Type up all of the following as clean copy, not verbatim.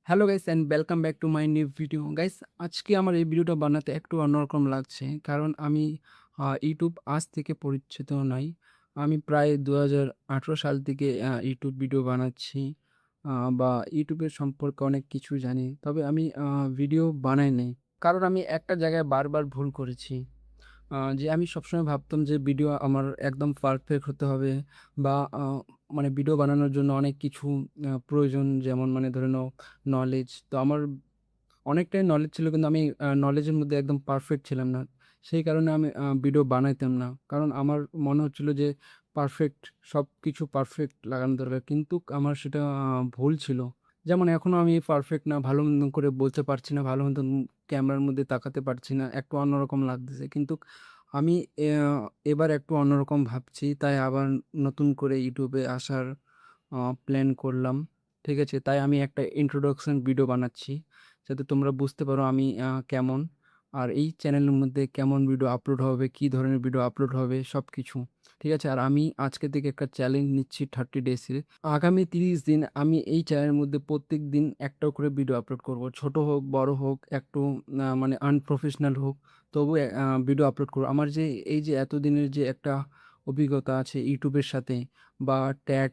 Hello guys and welcome back to my new video guys. আজকে আমার এই ভিডিওটা বানাতে একটু অন্যরকম লাগছে, কারণ আমি ইউটিউব আজ থেকে পরিচিত নই। আমি প্রায় 2018 সাল থেকে ইউটিউব ভিডিও বানাচ্ছি, বা ইউটিউবের সম্পর্কে অনেক কিছু জানি, তবে আমি ভিডিও বানাই নাই, কারণ আমি একটা জায়গায় বারবার ভুল করেছি। যে আমি সবসময় ভাবতাম যে ভিডিও আমার একদম পারফেক্ট হতে হবে, বা মানে ভিডিও বানানোর জন্য অনেক কিছু প্রয়োজন, যেমন মানে ধরে নাও নলেজ। তো আমার অনেকটাই নলেজ ছিল, কিন্তু আমি নলেজের মধ্যে একদম পারফেক্ট ছিলাম না। সেই কারণে আমি ভিডিও বানাইতাম না, কারণ আমার মনে হচ্ছিল যে পারফেক্ট, সব কিছু পারফেক্ট লাগানো দরকার, কিন্তু আমার সেটা ভুল ছিল। যেমন এখনও আমি পারফেক্ট না, ভালো মতন করে বলতে পারছি না, ভালো মতন ক্যামেরার মধ্যে তাকাতে পারছি না, একটু অন্যরকম লাগতেছে। কিন্তু আমি এবার একটু অন্যরকম ভাবছি, তাই আবার নতুন করে ইউটিউবে আসার প্ল্যান করলাম। ঠিক আছে? তাই আমি একটা ইন্ট্রোডাকশন ভিডিও বানাচ্ছি, যাতে তোমরা বুঝতে পারো আমি কেমন, আর এই চ্যানেলের মধ্যে কেমন ভিডিও আপলোড হবে, কী ধরনের ভিডিও আপলোড হবে, সব কিছু। ঠিক আছে? আর আমি আজকে থেকে একটা চ্যালেঞ্জ নিচ্ছি 30 ডেজের। আগামী 30 দিন আমি এই চ্যানেলের মধ্যে প্রত্যেক দিন একটা করে ভিডিও আপলোড করব। ছোট হোক, বড় হোক, একটু মানে আনপ্রফেশনাল হোক, তবু ভিডিও আপলোড করব। আমার যে এই যে এতদিনের যে একটা অভিজ্ঞতা আছে ইউটিউবের সাথে, বা tag,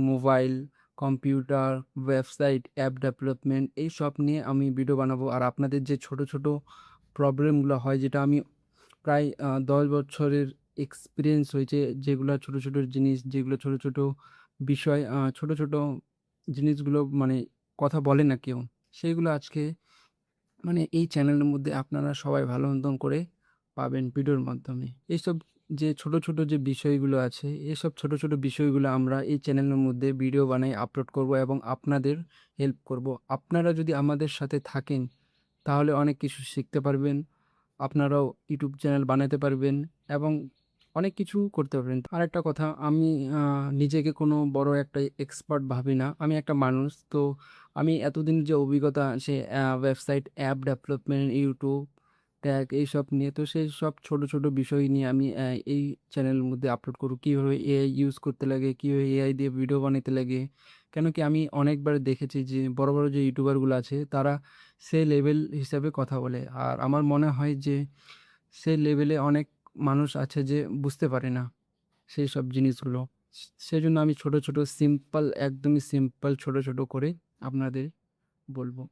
mobile, computer, website, app development, এইসব নিয়ে আমি ভিডিও বানাবো। আর আপনাদের যে ছোট ছোট প্রবলেমগুলো হয়, যেটা আমি প্রায় 10 বছরের এক্সপিরিয়েন্স হয়েছে, যেগুলো ছোট ছোট জিনিস, যেগুলো ছোট ছোট বিষয়, ছোট ছোট জিনিসগুলো মানে কথা বলে না কেউ, সেইগুলো আজকে মানে এই চ্যানেলের মধ্যে আপনারা সবাই ভালো মতন করে পাবেন ভিডিওর মাধ্যমে। এইসব যে ছোট ছোট যে বিষয়গুলো আছে, এসব ছোট ছোট বিষয়গুলো আমরা এই চ্যানেলের মধ্যে ভিডিও বানাই আপলোড করব, এবং আপনাদের হেল্প করব। আপনারা যদি আমাদের সাথে থাকেন, তাহলে অনেক কিছু শিখতে পারবেন, আপনারাও ইউটিউব চ্যানেল বানাতে পারবেন, এবং অনেক কিছু করতে পারবেন। আরেকটা কথা, আমি নিজেকে কোনো বড় একটা এক্সপার্ট ভাবি না, আমি একটা মানুষ। তো আমি এতদিন যে অভিজ্ঞতা আছে website, app development, YouTube, tag, এইসব নিয়ে, তো সেই সব ছোট ছোট বিষয় নিয়ে আমি এই চ্যানেলের মধ্যে আপলোড করব। কীভাবে এআই ইউজ করতে লাগে, কীভাবে এআই দিয়ে ভিডিও বানাতে লাগে। কেন কি, আমি অনেকবার দেখেছি যে বড় বড় যে ইউটিউবারগুলো আছে, তারা সে লেভেল হিসাবে কথা বলে, আর আমার মনে হয় যে সে লেভেলে অনেক মানুষ আছে যে বুঝতে পারে না সেই সব জিনিসগুলো। সেজন্য আমি ছোট ছোট সিম্পল, একদমই সিম্পল ছোট ছোট করে আপনাদের বলবো।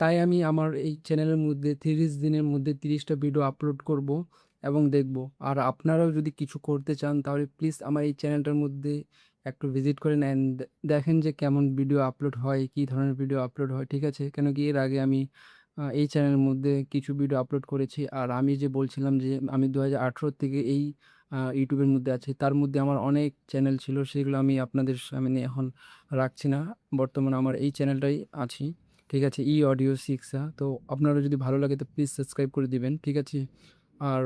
তাই আমি আমার এই চ্যানেলের মধ্যে 30 দিনের মধ্যে 30টা ভিডিও আপলোড করব এবং দেখব। আর আপনারাও যদি কিছু করতে চান, তাহলে প্লিজ আমার এই চ্যানেলটার মধ্যে একটু ভিজিট করেন অ্যান্ড দেখেন যে কেমন ভিডিও আপলোড হয়, কী ধরনের ভিডিও আপলোড হয়। ঠিক আছে? কেন কি, এর আগে আমি এই চ্যানেলের মধ্যে কিছু ভিডিও আপলোড করেছি। আর আমি যে বলছিলাম যে আমি 2018 থেকে এই ইউটিউবের মধ্যে আছি, তার মধ্যে আমার অনেক চ্যানেল ছিল, সেগুলো আমি আপনাদের সামনে এখন রাখছি না। বর্তমানে আমার এই চ্যানেলটাই আছি। ঠিক আছে? ই অডিও শিক্ষা। তো আপনারা যদি ভালো লাগে তো প্লিজ সাবস্ক্রাইব করে দিবেন। ঠিক আছে? আর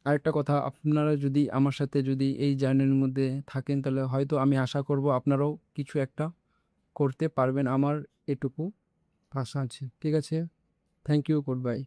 আরেকটা কথা, আপনারা যদি আমার সাথে যদি এই জার্নির মধ্যে থাকেন, তাহলে হয়তো আমি আশা করব আপনারাও কিছু একটা করতে পারবেন। আমার এটুকু আশা আছে। ঠিক আছে? Thank you, good by.